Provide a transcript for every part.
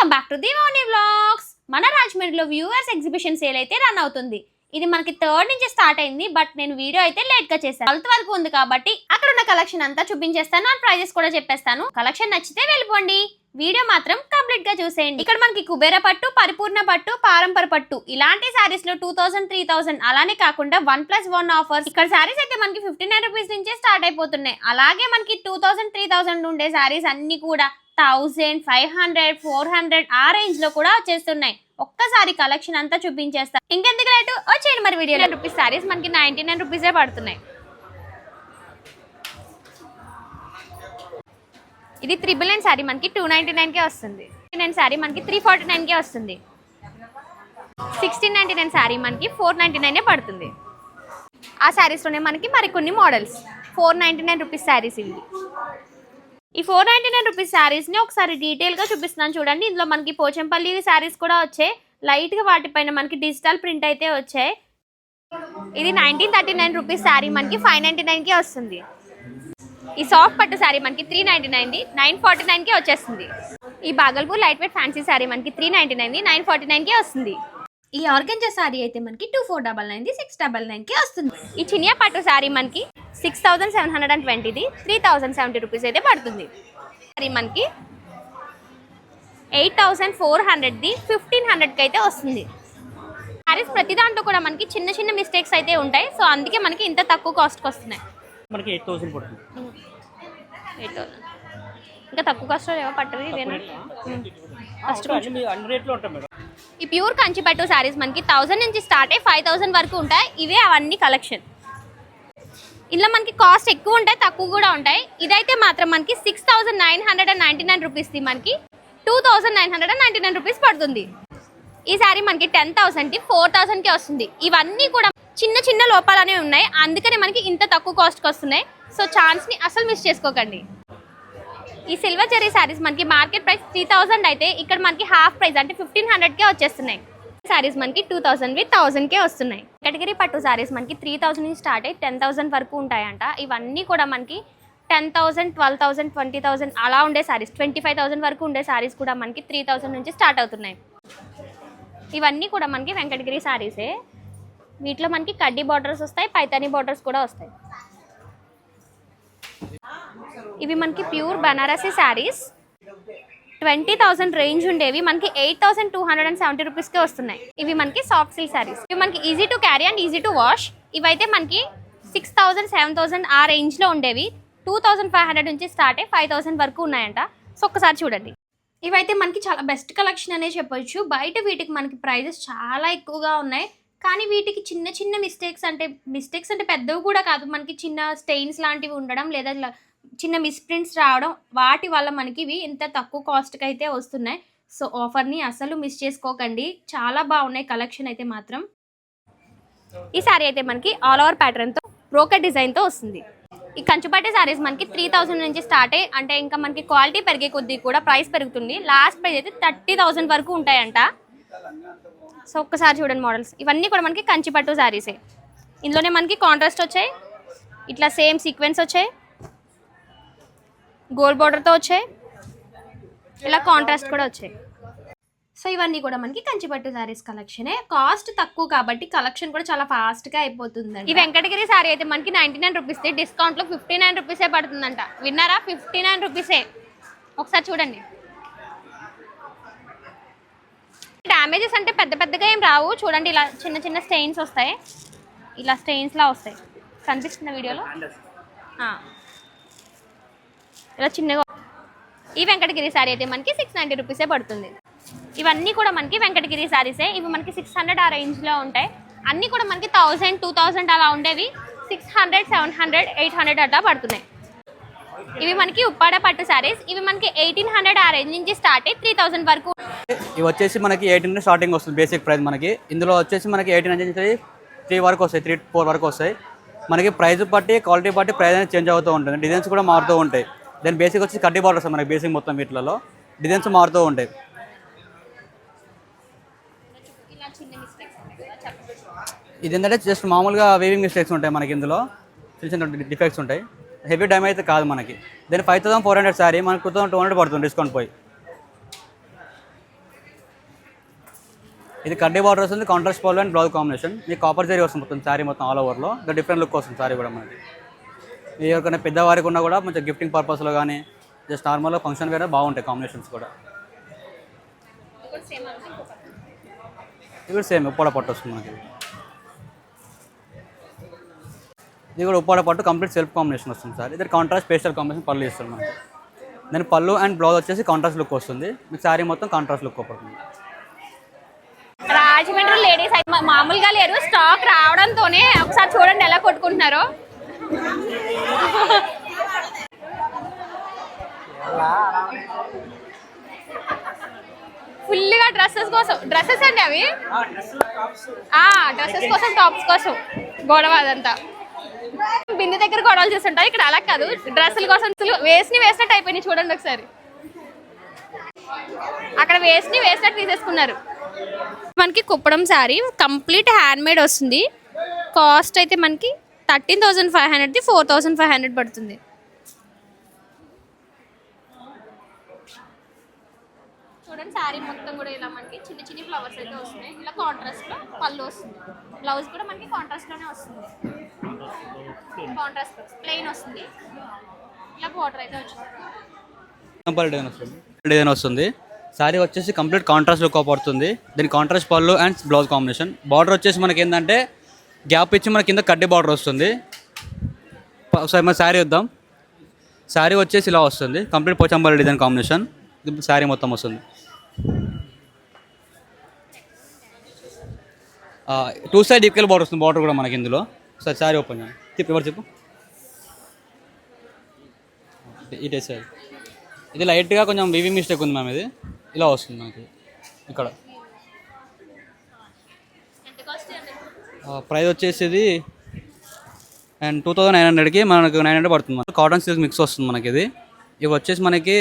Welcome back to the Mouni vlogs. మన రాజమండ్రిలో viewers exhibition sale అయితే రన్ అవుతుంది. ఇది మనకి 3rd నుంచి స్టార్ట్ అయింది. బట్ నేను వీడియో అయితే లేట్ గా చేశాను. 12th వరకు ఉంది కాబట్టి అక్కడ ఉన్న కలెక్షన్ అంతా చూపించేస్తాను, అండ్ ప్రైజెస్ కూడా చెప్పేస్తాను. కలెక్షన్ నచ్చితే వెళ్ళిపోండి, వీడియో మాత్రం కంప్లీట్ గా చూసేయండి. ఇక్కడ మనకి కుబేర పట్టు, పరిపూర్ణ పట్టు, పారంపర పట్టు ఇలాంటి సారీస్ లో 2000, 3000 అలానే కాకుండా 1+1 ఆఫర్స్. ఇక్కడ సారీస్ అయితే మనకి 59 రూపీస్ నుంచే స్టార్ట్ అయిపోతున్నాయి. అలాగే మనకి 2000, 3000 ఉండే సారీస్ అన్ని కూడా 1000, 500, 400 ఆ రేంజ్ లో కూడా వచ్చేస్తున్నాయి. ఒక్కసారి కలెక్షన్ అంతా చూపించేస్తా. ఇంకెందుకు లేటు వచ్చేయండి మరి వీడియోలో. రూపీస్ సారీస్ మనకి 99 రూపీసే పడుతున్నాయి. ఇది 999 సారీ మనకి 299కే వస్తుంది. 999 సారీ మనకి 349కే వస్తుంది. 1699 సారీ మనకి 499 పడుతుంది. ఆ సారీస్లోనే మనకి మరికొన్ని మోడల్స్ 499 రూపీస్ సారీస్ ఇవి. ఈ 499 రూపీస్ శారీస్ని ఒకసారి డీటెయిల్గా చూపిస్తున్నాను చూడండి. ఇందులో మనకి పోచంపల్లి శారీస్ కూడా వచ్చాయి. లైట్గా వాటిపైన మనకి డిజిటల్ ప్రింట్ అయితే వచ్చాయి. ఇది 1939 రూపీస్ శారీ మనకి 599కే వస్తుంది. ఈ సాఫ్ట్ పట్టు శారీ మనకి 399, 949కే వచ్చేస్తుంది. ఈ Bhagalpur light weight fancy sari మనకి 399, 949కే వస్తుంది. ఈ ఆర్గంజా శారీ అయితే మనకి 2499, 699కే వస్తుంది. ఈ చినియా పట్టు శారీ మనకి 6720ది 3070 రూపీస్ అయితే పడుతుంది. శారీ మనకి 8400ది 1500కి అయితే వస్తుంది. శారీస్ ప్రతి దాంట్లో కూడా మనకి చిన్న చిన్న మిస్టేక్స్ అయితే ఉంటాయి. సో అందుకే మనకి ఇంత తక్కువ కాస్ట్కి వస్తున్నాయి. మనకి 8000 పడుతుంది. 8000 ఇంకా తక్కువ కాస్ట్లో ఏవో పట్టవి ఇవేనా? ఈ ప్యూర్ కంచి పట్టు శారీస్ మనకి 1000 నుంచి స్టార్ట్ అయ్యి 5000 వరకు ఉంటాయి. ఇవే అవన్నీ కలెక్షన్. ఇందులో మనకి కాస్ట్ ఎక్కువ ఉంటాయి, తక్కువ కూడా ఉంటాయి. ఇదైతే మాత్రం మనకి 6999 రూపీస్ది మనకి 2999 రూపీస్ పడుతుంది. ఈ శారీ మనకి 10,000కి 4000కి వస్తుంది. ఇవన్నీ కూడా చిన్న చిన్న లోపాలనే ఉన్నాయి, అందుకని మనకి ఇంత తక్కువ కాస్ట్కి వస్తున్నాయి. సో ఛాన్స్ని అసలు మిస్ చేసుకోకండి. ఈ సిల్వర్ జెరీ శారీస్ మనకి మార్కెట్ ప్రైస్ 3000 అయితే ఇక్కడ మనకి హాఫ్ ప్రైస్ అంటే 1500కే వచ్చేస్తున్నాయి. శారీస్ మనకి 2000వి 1000కే వస్తున్నాయి. కేటగిరీ పట్టు శారీస్ మనకి 3000 నుంచి స్టార్ట్ అయ్యి 10,000 వరకు ఉంటాయంట. ఇవన్నీ కూడా మనకి 10,000, 12,000, 20,000 అలా ఉండే శారీస్, 25,000 వరకు ఉండే శారీస్ కూడా మనకి 3000 నుంచి స్టార్ట్ అవుతున్నాయి. ఇవన్నీ కూడా మనకి వెంకటగిరి శారీసే. వీటిలో మనకి కడ్డీ బార్డర్స్ వస్తాయి, పైతానీ బార్డర్స్ కూడా వస్తాయి. ఇవి మనకి ప్యూర్ బనారసీ శారీస్ 20,000 రేంజ్ ఉండేవి మనకి 8,270 రూపీస్కే వస్తున్నాయి. ఇవి మనకి సాఫ్ట్ సిల్క్ శారీస్. ఇవి మనకి easy to carry and easy to wash. ఇవైతే మనకి 6,000, 7,000 ఆ రేంజ్లో ఉండేవి 2,500 నుంచి స్టార్ట్ అయ్యి 5,000 వరకు ఉన్నాయంట. సో ఒక్కసారి చూడండి. ఇవైతే మనకి చాలా బెస్ట్ కలెక్షన్ అనే చెప్పొచ్చు. బయట వీటికి మనకి ప్రైజెస్ చాలా ఎక్కువగా ఉన్నాయి, కానీ వీటికి చిన్న చిన్న మిస్టేక్స్ అంటే పెద్దవి కూడా కాదు, మనకి చిన్న స్టెయిన్స్ లాంటివి ఉండడం లేదా చిన్న మిస్ప్రింట్స్ రావడం, వాటి వల్ల మనకి ఇవి ఇంత తక్కువ కాస్ట్కి అయితే వస్తున్నాయి. సో ఆఫర్ని అసలు మిస్ చేసుకోకండి, చాలా బాగున్నాయి కలెక్షన్ అయితే మాత్రం. ఈ శారీ అయితే మనకి ఆల్ ఓవర్ ప్యాటర్న్తో బ్రోకెట్ డిజైన్తో వస్తుంది. ఈ కంచుపట్టే శారీస్ మనకి 3000 నుంచి స్టార్ట్ అయ్యి అంటే ఇంకా మనకి క్వాలిటీ పెరిగే కొద్దీ కూడా ప్రైస్ పెరుగుతుంది. లాస్ట్ ప్రైస్ అయితే 30,000 వరకు ఉంటాయంట. సో ఒక్కసారి చూడండి మోడల్స్. ఇవన్నీ కూడా మనకి కంచిపట్టు శారీసే. ఇందులోనే మనకి కాంట్రాస్ట్ వచ్చాయి, ఇట్లా సేమ్ సీక్వెన్స్ వచ్చాయి, గోల్డ్ బార్డర్తో వచ్చాయి, ఇలా కాంట్రాస్ట్ కూడా వచ్చాయి. సో ఇవన్నీ కూడా మనకి కంచిపట్టు శారీస్ కలెక్షనే. కాస్ట్ తక్కువ కాబట్టి కలెక్షన్ కూడా చాలా ఫాస్ట్గా అయిపోతుందండి. ఈ వెంకటగిరి శారీ అయితే మనకి 99 రూపీస్ది డిస్కౌంట్లో 59 రూపీసే పడుతుందంట. విన్నారా? 59 రూపీసే. ఒకసారి చూడండి. డ్యామేజెస్ అంటే పెద్ద పెద్దగా ఏం రావు. చూడండి, ఇలా చిన్న చిన్న స్టెయిన్స్ వస్తాయి, ఇలా స్టెయిన్స్లా వస్తాయి. కనిపిస్తున్న వీడియోలో ఇలా చిన్నగా. ఈ వెంకటగిరి శారీ అయితే మనకి 690 రూపీసే పడుతుంది. ఇవన్నీ కూడా మనకి వెంకటగిరి శారీసే. ఇవి మనకి 600 ఆ రేంజ్లో ఉంటాయి. అన్నీ కూడా మనకి 1000, 2000 అలా ఉండేవి 600, 700, 800 అట్లా పడుతున్నాయి. ఇవి మనకి ఉప్పాడ పట్టు శారీస్. ఇవి మనకి 1800 ఆ రేంజ్ నుంచి స్టార్ట్ అయ్యి 3000 వరకు. ఇవి వచ్చేసి మనకి 1800 స్టార్టింగ్ వస్తుంది బేసిక్ ప్రైస్. మనకి ఇందులో వచ్చేసి మనకి 1800 నుంచి 3 వరకు వస్తాయి, 3 to 4 వరకు వస్తాయి. మనకి ప్రైస్ బట్టి క్వాలిటీ బట్టి ప్రైస్ అనేది చేంజ్ అవుతూ ఉంటుంది, డిజైన్స్ కూడా మారుతూ ఉంటాయి. దాని బేసిక్ వచ్చి కడ్డీ బార్డర్ వస్తుంది మనకి. బేసిక్ మొత్తం వీటిలో డిజైన్స్ మారుతూ ఉంటాయి. ఇది ఏంటంటే జస్ట్ మామూలుగా వేవింగ్ మిస్టేక్స్ ఉంటాయి మనకి. ఇందులో చిన్న చిన్న డిఫెక్ట్స్ ఉంటాయి, హెవీ డ్యామేజ్ అయితే కాదు మనకి. దాని 5400 శారీ మనకి 2200 పడుతుంది డిస్కౌంట్ పోయి. ఇది కడ్డీ బార్డర్ వస్తుంది, కాంట్రాస్ట్ పళ్ళు అండ్ బ్లౌజ్ కాంబినేషన్. మీకు కాపర్ జరీ వస్తుంది మొత్తం శారీ మొత్తం ఆల్ ఓవర్లో. ఇంకా డిఫరెంట్ లుక్ వస్తుంది శారీ కూడా మనకి. ఎవరికైనా పెద్దవారికి ఉన్నా కూడా మంచిగా గిఫ్టింగ్ పర్పస్లో కానీ జస్ట్ నార్మల్గా ఫంక్షన్ వేరే బాగుంటాయి కాంబినేషన్స్ కూడా. ఇది కూడా సేమ్ ఉప్పాడ పట్టు వస్తుంది మనకి. ఇది కూడా ఉప్పాడ పట్టు కంప్లీట్ సెల్ఫ్ కాంబినేషన్ వస్తుంది సార్. ఇది కాంట్రాస్ట్ పేస్టల్ కాంబినేషన్ పళ్ళు ఇస్తుంది మనకి. దాని పళ్ళు అండ్ బ్లౌజ్ వచ్చేసి కాంట్రాస్ట్ లుక్ వస్తుంది. మీకు శారీ మొత్తం కాంట్రాస్ట్ లుక్ పడుతుంది. రాజమండ్రి లేడీస్ అయితే మామూలుగా లేరు, స్టాక్ రావడంతోనే ఒకసారి చూడండి ఎలా కొట్టుకుంటున్నారో. ఫుల్గా డ్రెస్సెస్ అండి అవి. డ్రెస్సెస్ కోసం, టాప్స్ కోసం గొడవ అదంతా. బింది దగ్గర గొడవలు చేస్తుంటాయి, ఇక్కడ అలా కాదు. డ్రెస్సుల కోసం వేసినట్టు అయిపోయినాయి చూడండి ఒకసారి. అక్కడ వేసినట్టు తీసేసుకున్నారు. మనకి Kuppadam sari complete hand made వస్తుంది. కాస్ట్ అయితే మనకి 13,500ది 4,500 పడుతుంది. చూడండి శారీ మొత్తం కూడా ఇలా మనకి చిన్న చిన్న ఫ్లవర్స్ అయితే వస్తున్నాయి. ఇలా కాంట్రాస్ట్లో పళ్ళు వస్తుంది. బ్లౌజ్ కూడా మనకి కాంట్రాస్ట్లోనే వస్తుంది. కాంట్రాస్ట్ ప్లెయిన్ వస్తుంది. ఇలా బార్డర్ అయితే వచ్చింది. డిజైన్ వస్తుంది. శారీ వచ్చేసి కంప్లీట్ కాంట్రాస్ట్ లుక్ పడుతుంది. దీని కాంట్రాస్ట్ పళ్ళు అండ్ బ్లౌజ్ కాంబినేషన్. బార్డర్ వచ్చేసి మనకి ఏంటంటే గ్యాప్ ఇచ్చి మన కింద కడ్డీ బార్డర్ వస్తుంది. ఒకసారి మన శారీ వద్దాం. శారీ వచ్చేసి ఇలా వస్తుంది, complete Pochampally design combination. Sari మొత్తం వస్తుంది. 2 సైడ్ ఈక్వల్ బార్డర్ వస్తుంది. బార్డర్ కూడా మనకి ఇందులో. సార్ శారీ ఓపెన్ చేయండి. ఎవరు చెప్పు. ఇటే సార్ ఇది లైట్గా కొంచెం వీవింగ్ మిస్టేక్ ఉంది మ్యామ్. ఇది ఇలా వస్తుంది మనకి ఇక్కడ. ప్రైస్ వచ్చేసి ఇది అండ్ 2,900కి మనకు 900 పడుతుంది. కాటన్ సిల్క్ మిక్స్ వస్తుంది మనకి ఇది. ఇవి వచ్చేసి మనకి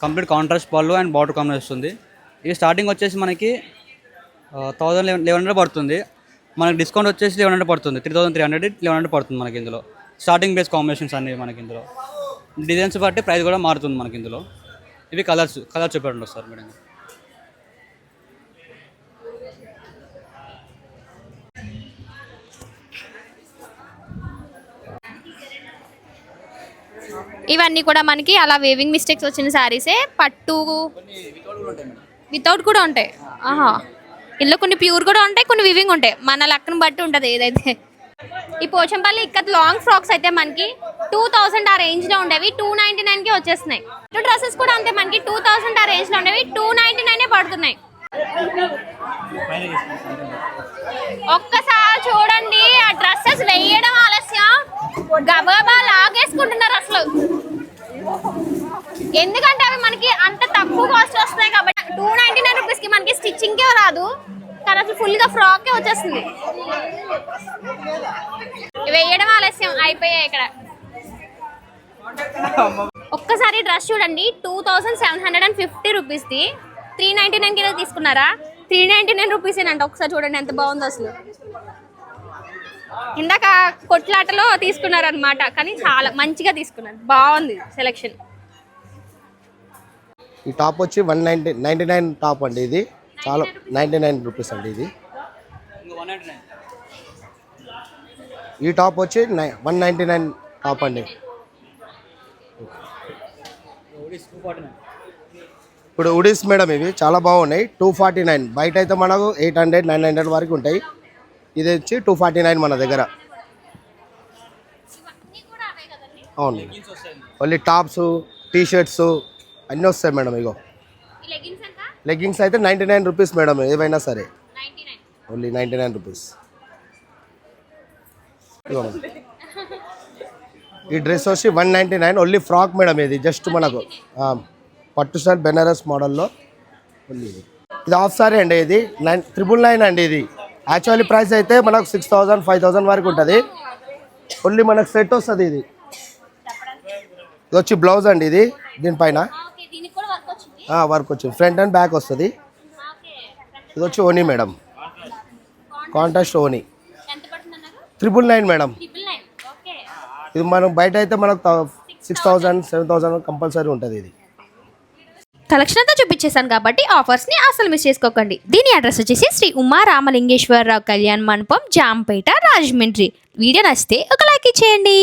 కంప్లీట్ కాంట్రాస్ట్ పళ్ళు అండ్ బార్డర్ కాంబినేషన్ వస్తుంది. ఇది స్టార్టింగ్ వచ్చేసి మనకి 1,100 పడుతుంది. మనకి డిస్కౌంట్ వచ్చేసి 1100 పడుతుంది. 3,300 1100 పడుతుంది మనకి ఇందులో. స్టార్టింగ్ బేస్ కాంబినేషన్స్ అన్నీ మనకి ఇందులో. డిజైన్స్ బట్టి ప్రైస్ కూడా మారుతుంది మనకి ఇందులో. ఇవి కలర్ చూపెట్టండి సార్ మేడం. ఇవన్నీ కూడా మనకి అలా వేవింగ్ మిస్టేక్స్ వచ్చిన శారీసే. పట్టు వితౌట్ కూడా ఉంటాయి. ఇందులో కొన్ని ప్యూర్ కూడా ఉంటాయి, కొన్ని వివింగ్ ఉంటాయి. మన లక్కను బట్టి ఉంటుంది ఏదైతే. ఈ పోచంపల్లి ఇక్కడ లాంగ్ ఫ్రాక్స్ అయితే మనకి 2,000 ఆ రేంజ్లో ఉండేవి 299కి వచ్చేస్తున్నాయి. డ్రెస్సెస్ కూడా అంతే మనకి 2,000 ఆ రేంజ్లో ఉండేవి 299 పడుతున్నాయి. ఒక్కసారి చూడండి, ఆ డ్రెస్సెస్ వేయడం ఆలస్యం, గబగబా లాగేసుకుంటున్నారు అసలు. ఎందుకంటే అవి మనకి అంత తక్కువ కాస్ట్ వస్తున్నాయి కాబట్టి. 299 రూపీస్కి మనకి స్టిచ్చింగ్కే రాదు, కానీ అసలు ఫుల్గా ఫ్రాకే వచ్చేస్తుంది. వేయడం ఆలస్యం అయిపోయాయి ఇక్కడ. ఒక్కసారి డ్రెస్ చూడండి, 2,750 రూపీస్ది 399 కిలో తీసుకున్నారా? 399 రూపీసేనంట. ఒకసారి చూడండి ఎంత బాగుందో అసలు. ఇందాక కొట్లాటలో తీసుకున్నారనమాట, కానీ చాలా మంచిగా తీసుకున్నారు. బాగుంది సెలెక్షన్. ఈ టాప్ వచ్చి 199 టాప్ అండి. ఇది చాలా 99 రూపీస్ అండి. ఇది ఈ టాప్ వచ్చి 199 టాప్ అండి. ఇప్పుడు ఉడీస్ మేడం ఇవి చాలా బాగున్నాయి. 249. బయట అయితే మనకు 800 900 వరకు ఉంటాయి. ఇది వచ్చి 249 మన దగ్గర. అవును, ఓన్లీ టాప్స్, టీషర్ట్స్ అన్నీ వస్తాయి మేడం. ఇగో లెగ్గింగ్స్ అయితే 99 రూపీస్ మేడం. ఏవైనా సరే ఓన్లీ 99 రూపీస్. ఈ డ్రెస్ వచ్చి 199 ఓన్లీ ఫ్రాక్ మేడం. ఇది జస్ట్ మనకు పట్టు స్టైల్ బెనారస్ మోడల్లో ఉంది. ఇది హాఫ్ సారీ అండి. ఇది 999 అండి. ఇది యాక్చువల్లీ ప్రైస్ అయితే మనకు 6,000 5,000 వరకు ఉంటుంది. ఓన్లీ మనకు సెట్ వస్తుంది. ఇది వచ్చి బ్లౌజ్ అండి. ఇది దీనిపైన వర్క్ వచ్చింది, ఫ్రంట్ అండ్ బ్యాక్ వస్తుంది. ఇది వచ్చి ఓనీ మేడం, కాంట్రాస్ట్ ఓనీ. 999 మేడం. ఇది మనం బయట అయితే మనకు 6,000 7,000 కంపల్సరీ ఉంటుంది. ఇది కలెక్షన్ అంతా చూపించేశాను కాబట్టి ఆఫర్స్ని అసలు మిస్ చేసుకోకండి. దీని అడ్రస్ వచ్చేసి శ్రీ ఉమా రామలింగేశ్వరరావు కళ్యాణ్ మండపం, జాంపేట, రాజమండ్రి. వీడియో నచ్చితే ఒక లైక్ ఇచ్చేయండి.